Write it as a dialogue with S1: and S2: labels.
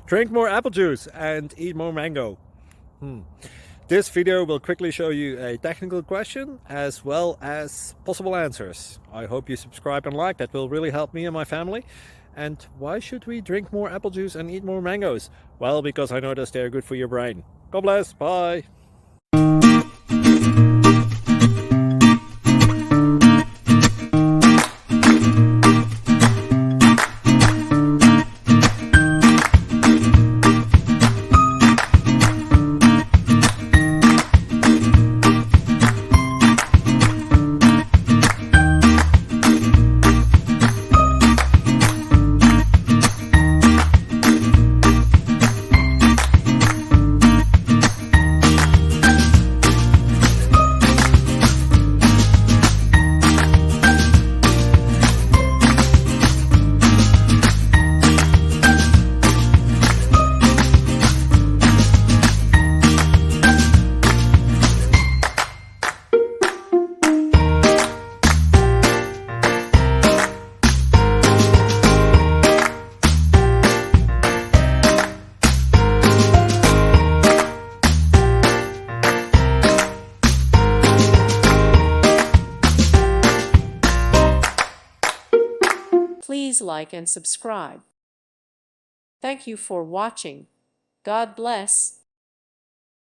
S1: Drink more apple juice and eat more mango. This video will quickly show you a technical question as well as possible answers. I hope you subscribe and like, that will really help me and my family. And why should we drink more apple juice and eat more mangoes? Well, because I noticed they're good for your brain. God bless, bye!
S2: Please like and subscribe. Thank you for watching. God bless.